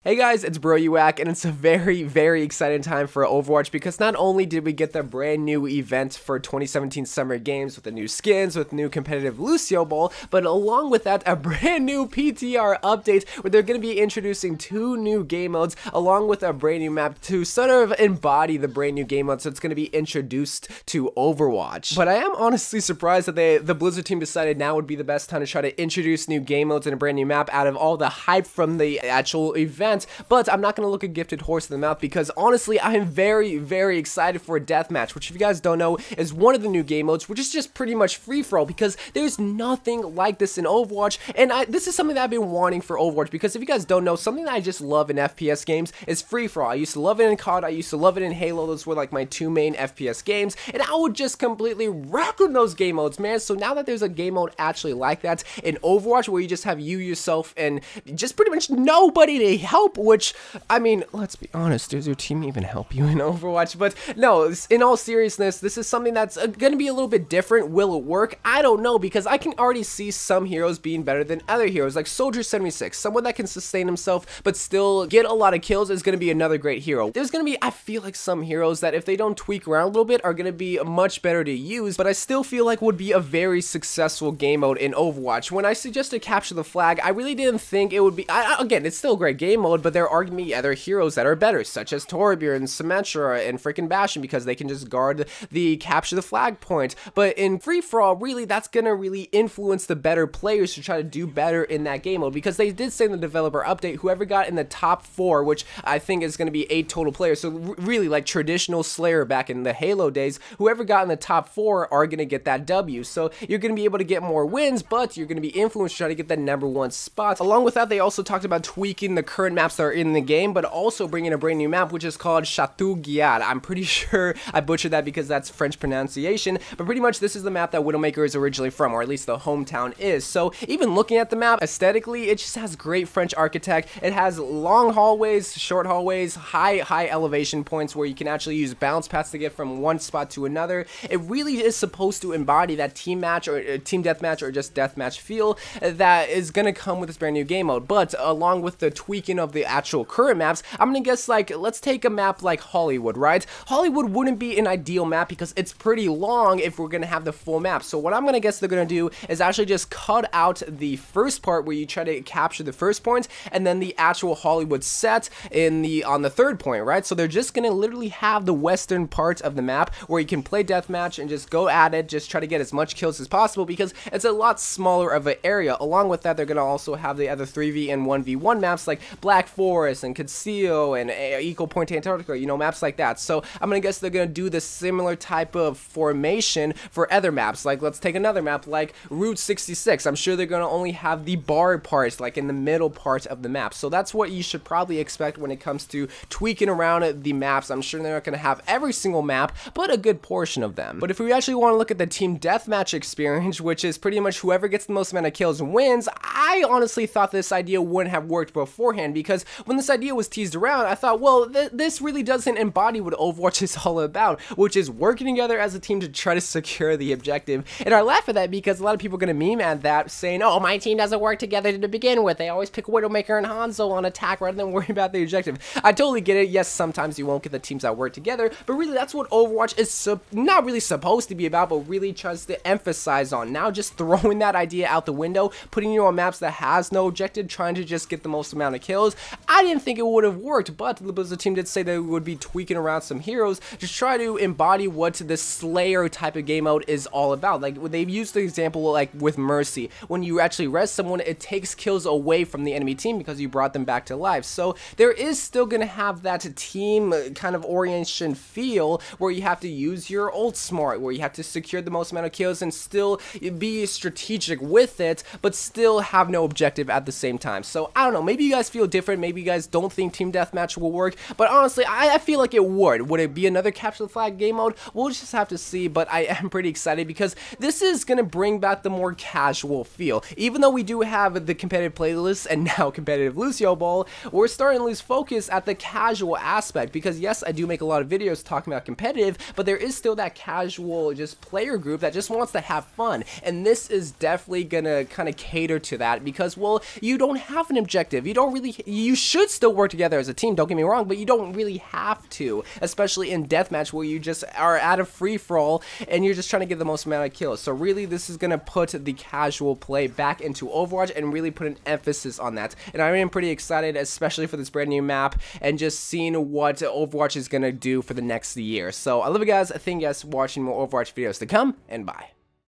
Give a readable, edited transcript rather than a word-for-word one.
Hey guys, it's YOU WACK, and it's a very exciting time for Overwatch because not only did we get the brand new event for 2017 Summer Games with the new skins, with new competitive Lucio Ball, but along with that, a brand new PTR update where they're going to be introducing 2 new game modes along with a brand new map to sort of embody the brand new game modes that's going to be introduced to Overwatch. But I am honestly surprised that the Blizzard team decided now would be the best time to try to introduce new game modes and a brand new map out of all the hype from the actual event. But I'm not going to look a gifted horse in the mouth because honestly I am very excited for Deathmatch, which if you guys don't know is one of the new game modes, which is just pretty much free-for-all because there's nothing like this in Overwatch. And this is something that I've been wanting for Overwatch because if you guys don't know, something that I just love in FPS games is free-for-all. I used to love it in COD, I used to love it in Halo. Those were like my 2 main FPS games, and I would just completely wreck on those game modes, man. So now that there's a game mode actually like that in Overwatch where you just have you, yourself, and just pretty much nobody to help, which, I mean, let's be honest, does your team even help you in Overwatch? But no, in all seriousness, this is something that's going to be a little bit different. Will it work? I don't know, because I can already see some heroes being better than other heroes, like Soldier 76, someone that can sustain himself but still get a lot of kills is going to be another great hero. There's going to be, I feel like, some heroes that if they don't tweak around a little bit are going to be much better to use, but I still feel like would be a very successful game mode in Overwatch. When I suggested Capture the Flag, I really didn't think it would be, again, it's still a great game mode, but there are going to be other heroes that are better, such as Torbjorn, Symmetra, and freaking Bastion, because they can just guard the Capture the Flag point. But in free-for-all, really, that's going to really influence the better players to try to do better in that game mode, because they did say in the developer update, whoever got in the top 4, which I think is going to be 8 total players, so really like traditional Slayer back in the Halo days, whoever got in the top 4 are going to get that W. So you're going to be able to get more wins, but you're going to be influenced to try to get that #1 spot. Along with that, they also talked about tweaking the current maps that are in the game, but also bringing a brand new map, which is called Chateau Guiard. I'm pretty sure I butchered that because that's French pronunciation, but pretty much this is the map that Widowmaker is originally from, or at least the hometown is. So even looking at the map, aesthetically, it just has great French architect. It has long hallways, short hallways, high elevation points where you can actually use bounce paths to get from one spot to another. It really is supposed to embody that team match or team deathmatch or just deathmatch feel that is going to come with this brand new game mode. But along with the tweaking of the actual current maps, I'm gonna guess, like, let's take a map like Hollywood, right? Hollywood wouldn't be an ideal map because it's pretty long if we're gonna have the full map. So what I'm gonna guess they're gonna do is actually just cut out the first part where you try to capture the first point, and then the actual Hollywood set on the third point, right? So they're just gonna literally have the western part of the map where you can play deathmatch and just go at it, just try to get as much kills as possible because it's a lot smaller of an area. Along with that, they're gonna also have the other 3v and 1v1 maps like Black Forest and Conceal and Equal Point Antarctica, you know, maps like that. So I'm gonna guess they're gonna do the similar type of formation for other maps. Like, let's take another map like Route 66. I'm sure they're gonna only have the bar parts like in the middle part of the map. So that's what you should probably expect when it comes to tweaking around the maps. I'm sure they're not gonna have every single map, but a good portion of them. But if we actually want to look at the team deathmatch experience, which is pretty much whoever gets the most amount of kills wins, I honestly thought this idea wouldn't have worked beforehand, because when this idea was teased around, I thought, well, this really doesn't embody what Overwatch is all about, which is working together as a team to try to secure the objective. And I laugh at that because a lot of people are going to meme at that, saying, oh, my team doesn't work together to begin with. They always pick Widowmaker and Hanzo on attack rather than worry about the objective. I totally get it. Yes, sometimes you won't get the teams that work together, but really that's what Overwatch is not really supposed to be about, but really tries to emphasize on. Now just throwing that idea out the window, putting you on maps that has no objective, trying to just get the most amount of kills, I didn't think it would have worked, but the Blizzard team did say they would be tweaking around some heroes to try to embody what the Slayer type of game mode is all about. Like, they've used the example like with Mercy. When you actually res someone, it takes kills away from the enemy team because you brought them back to life. So there is still going to have that team kind of orientation feel where you have to use your ult smart, where you have to secure the most amount of kills and still be strategic with it, but still have no objective at the same time. So I don't know, maybe you guys feel different, maybe you guys don't think team deathmatch will work, but honestly I feel like it would. Would it be another Capture the Flag game mode? We'll just have to see, but I am pretty excited because this is going to bring back the more casual feel. Even though we do have the competitive playlist and now competitive Lucio Ball, we're starting to lose focus at the casual aspect, because yes, I do make a lot of videos talking about competitive, but there is still that casual just player group that just wants to have fun, and this is definitely gonna kind of cater to that because, well, you don't have an objective, you you should still work together as a team, don't get me wrong, but you don't really have to, especially in Deathmatch where you just are at a free-for-all and you're just trying to get the most amount of kills. So really, this is going to put the casual play back into Overwatch and really put an emphasis on that. And I am pretty excited, especially for this brand new map and just seeing what Overwatch is going to do for the next year. So I love you guys. Thank you guys for watching more Overwatch videos to come, and bye.